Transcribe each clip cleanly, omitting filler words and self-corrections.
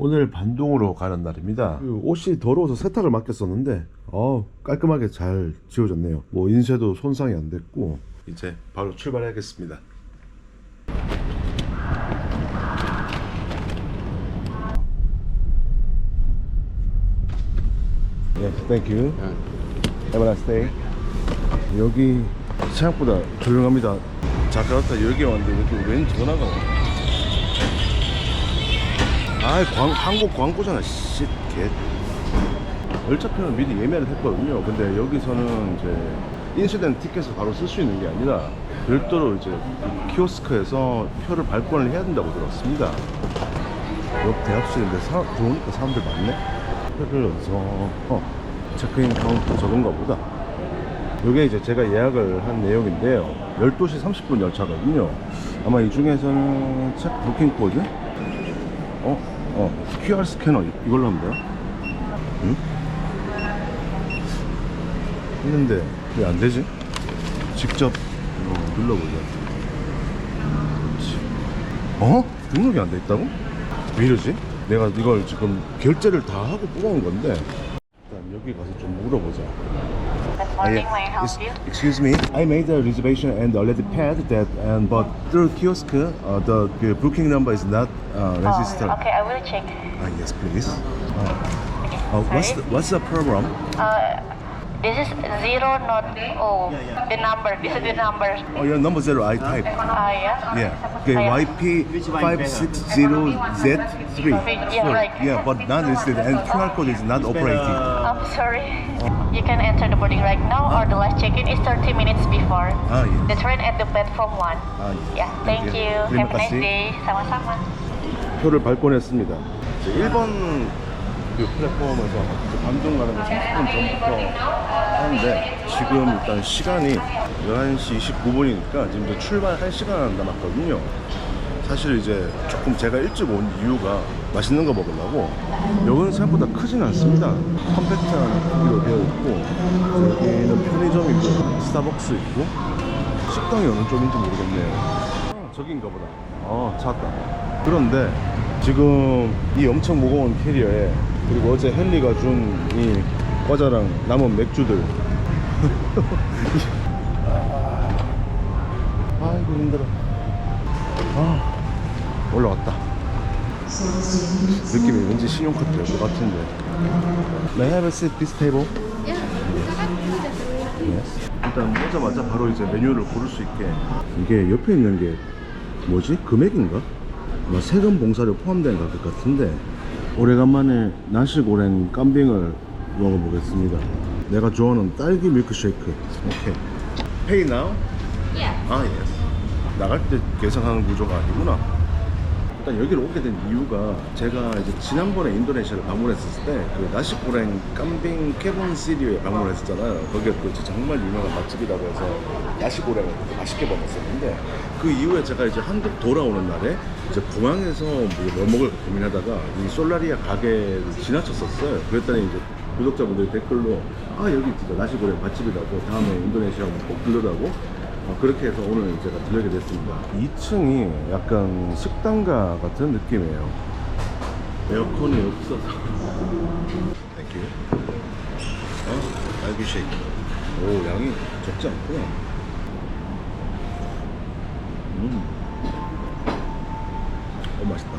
오늘 반동으로 가는 날입니다. 옷이 더러워서 세탁을 맡겼었는데 깔끔하게 잘 지워졌네요. 뭐 인쇄도 손상이 안 됐고 이제 바로 출발해야겠습니다. Yes, thank you. Have a nice day. 여기 생각보다 조용합니다. 자카르타 여기 왔는데 여기 웬 전화가 와? 한국 광고잖아. 씨, 개. 열차표는 미리 예매를 했거든요. 근데 여기서는 이제 인쇄된 티켓을 바로 쓸 수 있는 게 아니라 별도로 이제 키오스크에서 표를 발권을 해야 된다고 들었습니다. 옆 대합실인데 들어오니까 사람들 많네. 표를 넣어서 체크인 카운트 저건가 보다. 이게 이제 제가 예약을 한 내용인데요. 12시 30분 열차거든요. 아마 이 중에서는 체크 부킹 코드 QR 스캐너 이걸로 하면 돼요? 응? 했는데 왜 안 되지? 직접 눌러보자. 그렇지. 등록이 안 돼 있다고? 왜 이러지? 내가 이걸 지금 결제를 다 하고 뽑아온 건데 일단 여기 가서 좀 물어보자. Excuse me, I made a reservation and already paid that, but through kiosk, the booking number is not registered. Okay, I will check. Yes, please. Sorry? What's the problem? This is 0, not O. The number. This is the number. Your number 0, I type. Yeah. Yeah. Okay, YP560Z3. Yeah, right. Yeah, but not listed and QR code is not operating. I'm sorry. You can enter the boarding right now, or the last check-in is 30 minutes before. Yes. The train at the platform 1. Yes. Yeah, thank you. Terima Have a nice kasih. day. Sama-sama. 표를 발권했습니다. 1번 플랫폼에서 반동 가는 거 30분 전부터 하는데 지금 일단 시간이 11시 29분이니까 지금 이제 출발 1시간 남았거든요. 사실 이제 조금 제가 일찍 온 이유가 맛있는 거 먹으려고. 여기는 생각보다 크진 않습니다. 컴팩트한 크기로 되어 있고 여기는 편의점 있고 스타벅스 있고 식당이 어느 쪽인지 모르겠네요. 저긴가 보다. 찾았다. 그런데 지금 이 엄청 무거운 캐리어에 그리고 어제 헨리가 준 이 과자랑 남은 맥주들 아이고 힘들어. 올라왔다. 느낌이 왠지 신용카드 될 것 같은데. May I have a seat this table? Yes. 일단 오자마자 바로 이제 메뉴를 고를 수 있게. 이게 옆에 있는 게 뭐지? 금액인가? 아마 세금 봉사료 포함된 가격 같은데 오래간만에 나시고랭 깜빙을 먹어보겠습니다. 내가 좋아하는 딸기 밀크쉐이크. 오케이. Pay now? Yeah. 예스. 나갈 때 계산하는 구조가 아니구나. 일단 여기로 오게 된 이유가 제가 이제 지난번에 인도네시아를 방문했을 때 그 나시고랭 깜빙 케본시리오에 방문했었잖아요. 거기가 또 정말 유명한 맛집이라고 해서 나시고랭을 맛있게 먹었었는데 그 이후에 제가 이제 한국 돌아오는 날에 이제 공항에서 뭐 먹을 고민하다가 이 솔라리아 가게를 지나쳤었어요. 그랬더니 이제 구독자분들이 댓글로 여기 진짜 나시고랭 맛집이라고 다음에 인도네시아 오면 꼭 들르라고 그렇게 해서 오늘 제가 들르게 됐습니다. 2층이 약간 식당가 같은 느낌이에요. 에어컨이 없어서. 땡큐. 딸기 쉐이크. 오, 양이 적지 않구나. 맛있다.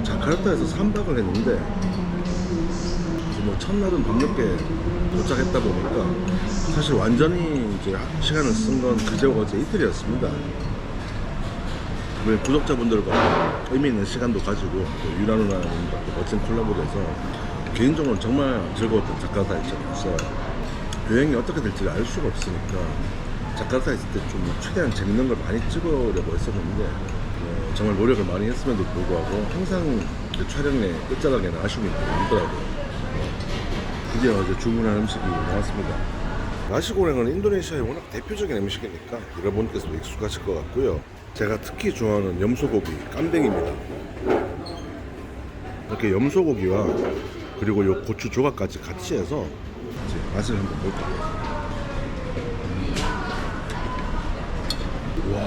자카르타에서 3박을 했는데 뭐 첫날은 밤늦게 도착했다 보니까 사실 완전히 이제 시간을 쓴 건 그제 어제 이틀이었습니다. 우리 구독자분들과 의미 있는 시간도 가지고 유라 누나랑 멋진 콜라보도 해서 개인적으로 정말 즐거웠던 자카르타 일정이었어요. 여행이 어떻게 될지 알 수가 없으니까 자카르타에 있을 때 좀 최대한 재밌는 걸 많이 찍으려고 했었는데 정말 노력을 많이 했음에도 불구하고 항상 촬영의 끝자락에는 아쉬움이 있더라고요. 드디어 어제 주문한 음식이 나왔습니다. 나시고랭은 인도네시아의 워낙 대표적인 음식이니까 여러분께서도 익숙하실 것 같고요. 제가 특히 좋아하는 염소고기 깜뱅입니다. 이렇게 염소고기와 그리고 요 고추 조각까지 같이 해서 이제 맛을 한번 볼게요. 와,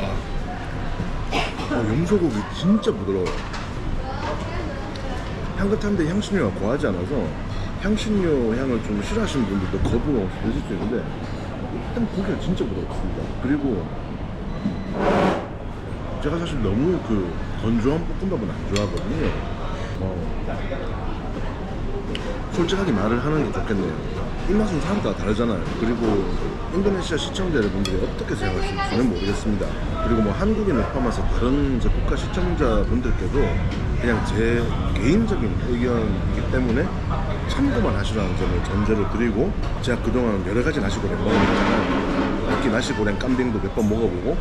염소고기 진짜 부드러워요. 향긋한데 향신료가 과하지 않아서 향신료 향을 좀 싫어하시는 분들도 거부가 없이 드실 수 있는데 일단 고기가 진짜 부드럽습니다. 그리고 제가 사실 너무 그 건조한 볶음밥은 안 좋아하거든요. 솔직하게 말을 하는 게 좋겠네요. 입맛은 사람마다 다르잖아요. 그리고 인도네시아 시청자 여러분들이 어떻게 생각하실지는 모르겠습니다. 그리고 뭐 한국인을 포함해서 다른 제 국가 시청자분들께도 그냥 제 개인적인 의견이기 때문에 참고만 하시라는 점을 전제로 드리고, 제가 그동안 여러 가지 나시고랭 먹어봤잖아요. 특히 나시고랭 깜빙도 몇 번 먹어보고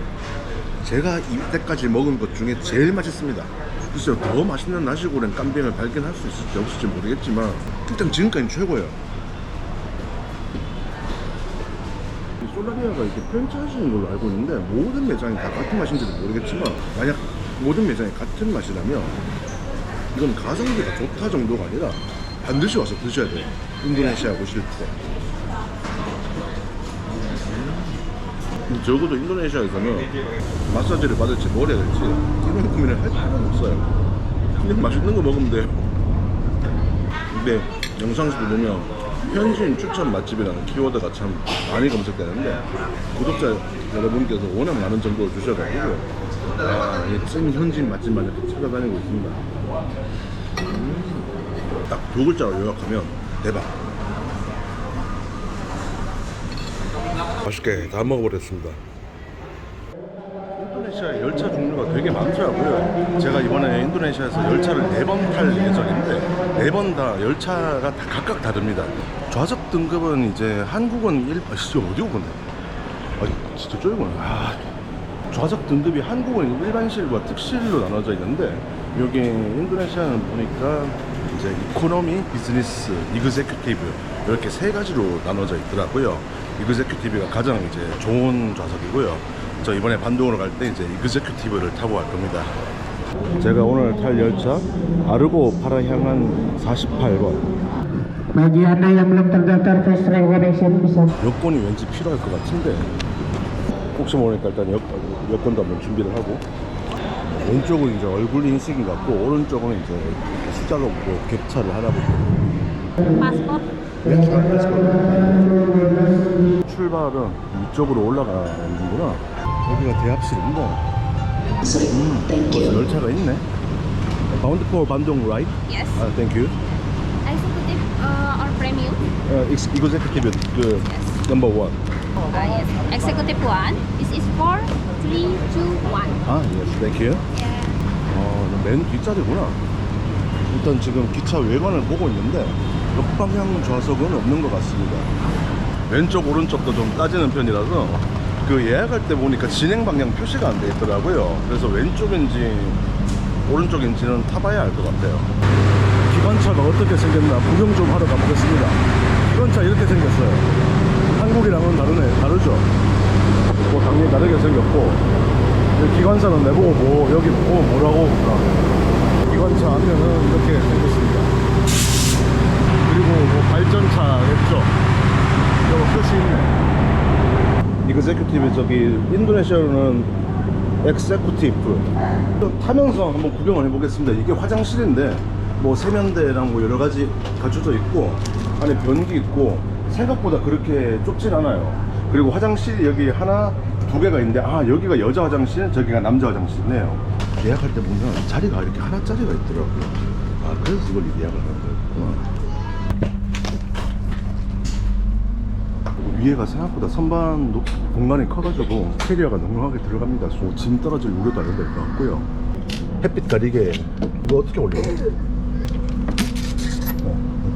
제가 이때까지 먹은 것 중에 제일 맛있습니다. 글쎄요, 더 맛있는 나시고랭 깜빙을 발견할 수 있을지 없을지 모르겠지만 일단 지금까지 최고예요. 이 솔라리아가 이렇게 프랜차이즈인 걸로 알고 있는데 모든 매장이 다 같은 맛인지는 모르겠지만 만약 모든 매장이 같은 맛이라면 이건 가성비가 좋다 정도가 아니라 반드시 와서 드셔야 돼요. 인도네시아 오실 때. 적어도 인도네시아에서는 마사지를 받을지 뭘 해야 될지 이런 고민을 할 필요는 없어요. 그냥 맛있는 거 먹으면 돼요. 근데 영상에서도 보면 현지인 추천 맛집이라는 키워드가 참 많이 검색되는데 구독자 여러분께서 워낙 많은 정보를 주셔가지고 찐 현지인 맛집만 이렇게 찾아다니고 있습니다. 딱 두 글자로 요약하면 대박. 맛있게 다 먹어버렸습니다. 인도네시아 열차 종류가 되게 많더라고요. 제가 이번에 인도네시아에서 열차를 4번 탈 예정인데 4번 다 열차가 다 각각 다릅니다. 좌석 등급은 이제 한국은 진짜 어디고 근데? 진짜 쫄구나. 좌석 등급이 한국은 일반실과 특실로 나눠져 있는데 여기 인도네시아는 보니까 이제 이코노미, 비즈니스, 이그제큐티브 이렇게 세 가지로 나눠져 있더라고요. 이그제큐티브가 가장 이제 좋은 좌석이고요. 저 이번에 반동으로 갈 때 이제 이그제큐티브를 타고 갈 겁니다. 제가 오늘 탈 열차 아르고 파라 향한 48번. Bagi Anda yang belum terdaftar face recognition bisa. 여권이 왠지 필요할 것 같은데 혹시 모르니까 일단 여권도 한번 준비를 하고, 왼쪽은 이제 얼굴 인식인 것 같고 오른쪽은 이제 숫자로 보고 격차를 하나 보고. Passport. 출발은 이쪽으로 올라가는구나. 여기가 대합실인데 벌써 열차가 있네. Bound for 반동 right? Yes. Thank you. Executive or premium? Executive the number one. Yes. Executive one. This is 4, 3, 2, 1. Yes, thank you. Yeah. 맨 뒷자리구나. 일단 지금 기차 외관을 보고 있는데 역방향 좌석은 없는 것 같습니다. 왼쪽 오른쪽도 좀 따지는 편이라서 그 예약할 때 보니까 진행 방향 표시가 안 돼 있더라고요. 그래서 왼쪽인지 오른쪽인지는 타봐야 알 것 같아요. 기관차가 어떻게 생겼나 구경 좀 하러 가보겠습니다. 기관차 이렇게 생겼어요. 한국이랑은 다르죠. 뭐 당연히 다르게 생겼고, 기관차는 내보고 여기 보고 뭐라고 그러더라고요. 기관차 앞면은 이렇게 생겼습니다. 그리고 뭐 발전차겠죠. 여기 표시 있네. 이그제큐티브, 저기 인도네시아로는 엑세쿠티브. 타면서 한번 구경을 해보겠습니다. 이게 화장실인데 뭐 세면대랑 뭐 여러 가지 갖춰져 있고 안에 변기 있고 생각보다 그렇게 좁진 않아요. 그리고 화장실이 여기 하나, 두 개가 있는데 여기가 여자 화장실, 저기가 남자 화장실이네요. 예약할 때 보면 자리가 이렇게 하나짜리가 있더라고요. 그래서 이걸 예약을 하는 거였구나. 위에가 생각보다 선반 공간이 커가지고 캐리어가 넉넉하게 들어갑니다. 짐 떨어질 우려도 안 될 것 같고요. 햇빛 가리개 이거 어떻게 올려?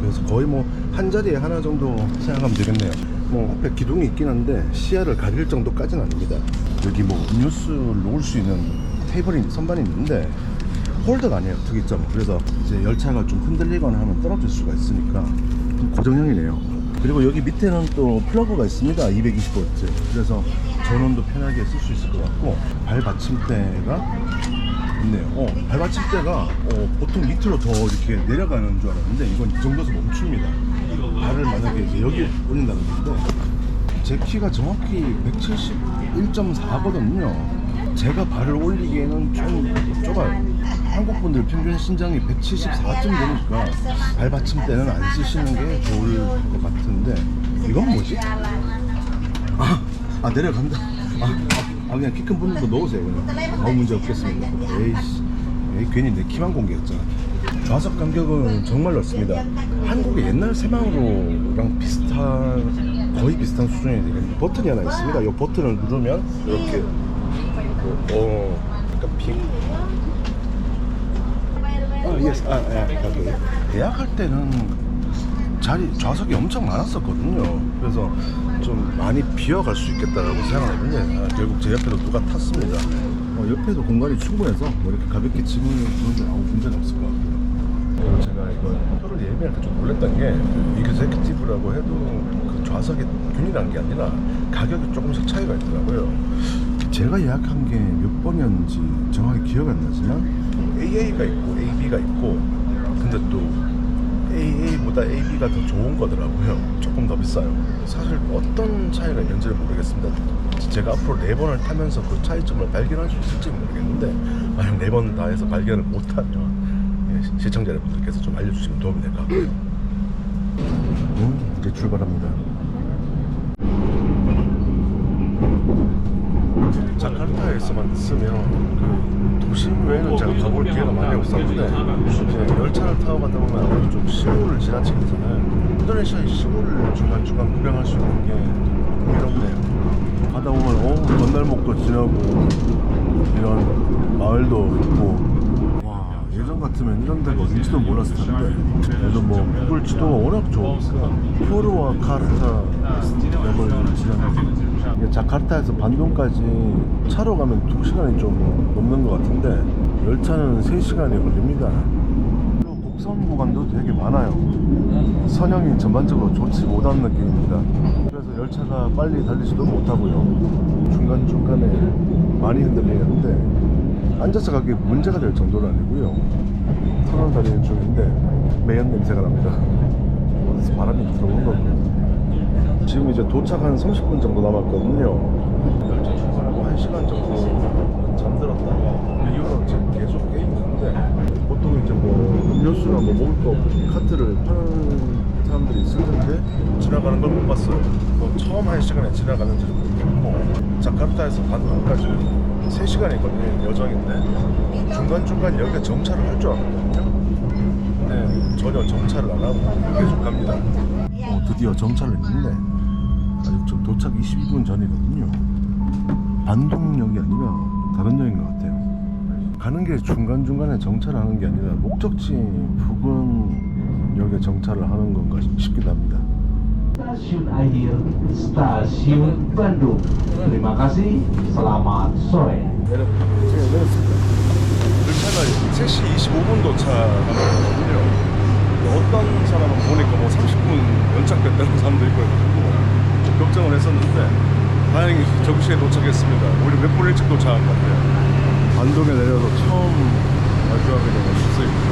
그래서 거의 뭐 한 자리에 하나 정도 생각하면 되겠네요. 뭐 앞에 기둥이 있긴 한데 시야를 가릴 정도까지는 아닙니다. 여기 뭐 음료수를 놓을 수 있는 테이블이 선반이 있는데 홀더가 아니에요, 특이점. 그래서 이제 열차가 좀 흔들리거나 하면 떨어질 수가 있으니까 좀 고정형이네요. 그리고 여기 밑에는 또 플러그가 있습니다. 220V. 그래서 전원도 편하게 쓸 수 있을 것 같고, 발 받침대가 있네요. 발 받침대가 보통 밑으로 더 이렇게 내려가는 줄 알았는데 이건 이 정도에서 멈춥니다. 발을 만약에 이제 여기 올린다는 건데, 제 키가 정확히 171.4거든요. 제가 발을 올리기에는 좀 좁아요. 한국 분들 평균 신장이 174쯤 되니까 발받침대는 안 쓰시는 게 좋을 것 같은데 이건 뭐지? 아 내려간다. 그냥 키 큰 분들도 넣으세요 그냥. 아무 문제 없겠습니다. 에이 괜히 내 키만 공개했잖아. 좌석 간격은 정말 넓습니다. 한국의 옛날 새망으로랑 거의 비슷한 수준이 되겠네요. 버튼이 하나 있습니다. 이 버튼을 누르면 이렇게 약간 핑. 예스. 예약할 때는 좌석이 엄청 많았었거든요. 그래서 좀 많이 비어갈 수 있겠다라고 생각했는데 결국 제 옆에도 누가 탔습니다. 옆에도 공간이 충분해서 뭐 이렇게 가볍게 짐을 두는데 아무 문제는 없을 것 같고요. 그리고 제가 이거 표를 예매할 때 좀 놀랬던 게 이그제큐티브라고 해도 그 좌석이 균일한 게 아니라 가격이 조금씩 차이가 있더라고요. 제가 예약한 게 몇 번이었는지 정확히 기억이 안 나지만 AA가 있고 AB가 있고 근데 또 AA보다 AB가 더 좋은 거더라고요. 조금 더 비싸요. 사실 어떤 차이가 있는지를 모르겠습니다. 제가 앞으로 4번을 타면서 그 차이점을 발견할 수 있을지 모르겠는데 만약 4번 다 해서 발견을 못하면 시청자 여러분들께서 좀 알려주시면 도움이 될 것 같고요. 이제 출발합니다. 자카르타에서만 쓰면 그 도심 외에는 제가 가볼 기회가 많이 없었는데 이제 열차를 타고 가다 보면 아무래도 좀 시골을 지나치게 되잖아요. 인도네시아의 시골을 중간중간 구경할 수 있는 게 흥미롭네요. 가다 보면 건달목도 지나고 이런 마을도 있고 예전 같으면 이런 데가 어딘지도 몰랐을 텐데 요즘 뭐 구글 지도가 워낙 좋으니까 포르와 카르타 맵을 지나면서 자카르타에서 반동까지 차로 가면 2시간이 좀 넘는 것 같은데 열차는 3시간이 걸립니다. 곡선 구간도 되게 많아요. 선형이 전반적으로 좋지 못한 느낌입니다. 그래서 열차가 빨리 달리지도 못하고요. 중간중간에 많이 흔들리는데 앉아서 가기 문제가 될 정도는 아니고요. 터널 다니는 중인데 매연 냄새가 납니다. 어디서 바람이 들어오는 거고요. 지금 이제 도착 한 30분 정도 남았거든요. 열차 출발하고 1시간 정도 잠들었다가 이후로 지금 계속 깨 있는데 보통 이제 뭐 음료수나 뭐 먹을 거 카트를 파는 사람들이 있을 텐데 지나가는 걸 못 봤어요. 뭐 처음 1시간에 지나가는지도 모르겠고 자카르타에서 반동까지 3시간이 걸리는 여정인데 중간중간 여기가 정차를 할 줄 알았거든요. 근데 전혀 정차를 안 하고 계속 갑니다. 드디어 정차를 했는데 아직 좀 도착 22분 전이거든요. 반동역이 아니라 다른 역인 것 같아요. 가는 길에 중간중간에 정차를 하는 게 아니라 목적지 부근 역에 정차를 하는 건가 싶기도 합니다. Stasiun akhir Stasiun Bandung. Terima kasih. Selamat sore. 내렸습니다. 열차가 3시 25분 도착하거든요. 어떤 사람은 보니까 뭐 30분 연착됐다는 사람도 있고 좀 걱정을 했었는데 다행히 정시에 도착했습니다. 오히려 몇 분 일찍 도착한 것 같아요. 반동에 내려서 처음 마주하게 되는 수수입니다.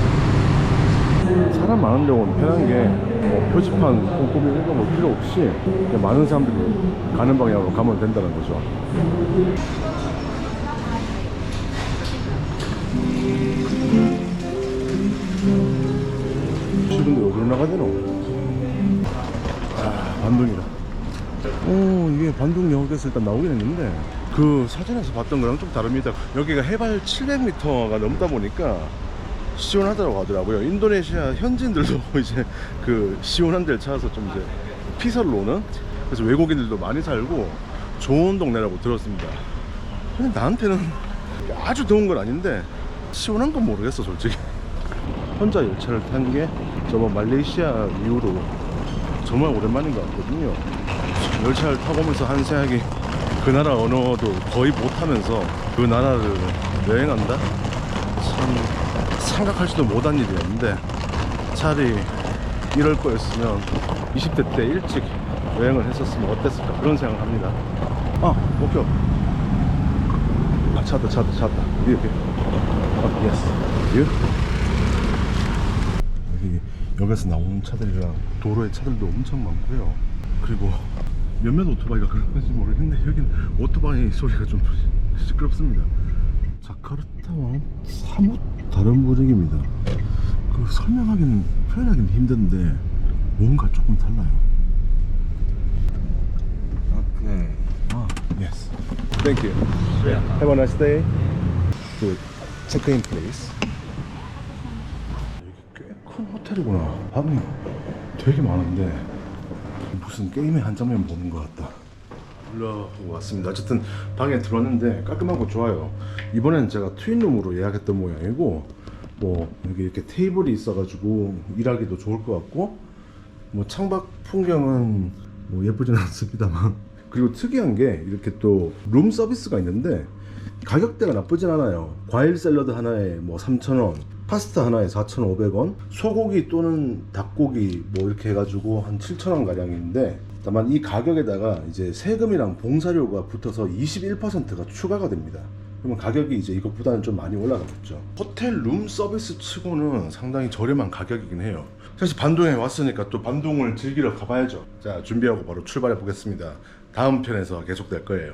사람 많은 경우는 편한 게 뭐 표지판 꼼꼼히 읽어볼 필요 없이 그냥 많은 사람들이 가는 방향으로 가면 된다는 거죠. 지금도 여기로 나가야 되나? 반동이다. 이게 반동역에서 일단 나오긴 했는데 그 사진에서 봤던 거랑 좀 다릅니다. 여기가 해발 700m가 넘다 보니까 시원하다고 하더라고요. 인도네시아 현지인들도 이제 그 시원한 데를 찾아서 좀 이제 피서를 오는, 그래서 외국인들도 많이 살고 좋은 동네라고 들었습니다. 근데 나한테는 아주 더운 건 아닌데 시원한 건 모르겠어 솔직히. 혼자 열차를 탄 게 저번 말레이시아 이후로 정말 오랜만인 것 같거든요. 열차를 타고 오면서 한 생각이 그 나라 언어도 거의 못하면서 그 나라를 여행한다? 참 생각하지도 못한 일이었는데 차라리 이럴 거였으면 20대 때 일찍 여행을 했었으면 어땠을까 그런 생각을 합니다. 목표. 찾았다. 여기. 예스. 여기 역에서 나오는 차들이랑 도로에 차들도 엄청 많고요. 그리고 몇몇 오토바이가 그런 건지 모르겠는데 여기는 오토바이 소리가 좀 시끄럽습니다. 자카르타와 사뭇 다른 분위기입니다. 그 설명하기는 표현하기는 힘든데 뭔가 조금 달라요. 오케이. 아, yes. Thank you. Have a nice day. Good. Check in, please. 여기 꽤 큰 호텔이구나. 방이 되게 많은데 무슨 게임의 한 장면 보는 것 같다. 올라오고 왔습니다. 어쨌든 방에 들어왔는데 깔끔하고 좋아요. 이번엔 제가 트윈룸으로 예약했던 모양이고 뭐 여기 이렇게 테이블이 있어가지고 일하기도 좋을 것 같고 뭐 창밖 풍경은 뭐 예쁘진 않습니다만 그리고 특이한 게 이렇게 또 룸 서비스가 있는데 가격대가 나쁘진 않아요. 과일 샐러드 하나에 뭐 3,000원, 파스타 하나에 4,500원, 소고기 또는 닭고기 뭐 이렇게 해가지고 한 7,000원 가량인데 다만 이 가격에다가 이제 세금이랑 봉사료가 붙어서 21%가 추가가 됩니다. 그러면 가격이 이제 이것보다는 좀 많이 올라가겠죠. 호텔 룸 서비스 치고는 상당히 저렴한 가격이긴 해요. 사실 반동에 왔으니까 또 반동을 즐기러 가봐야죠. 자, 준비하고 바로 출발해 보겠습니다. 다음 편에서 계속될 거예요.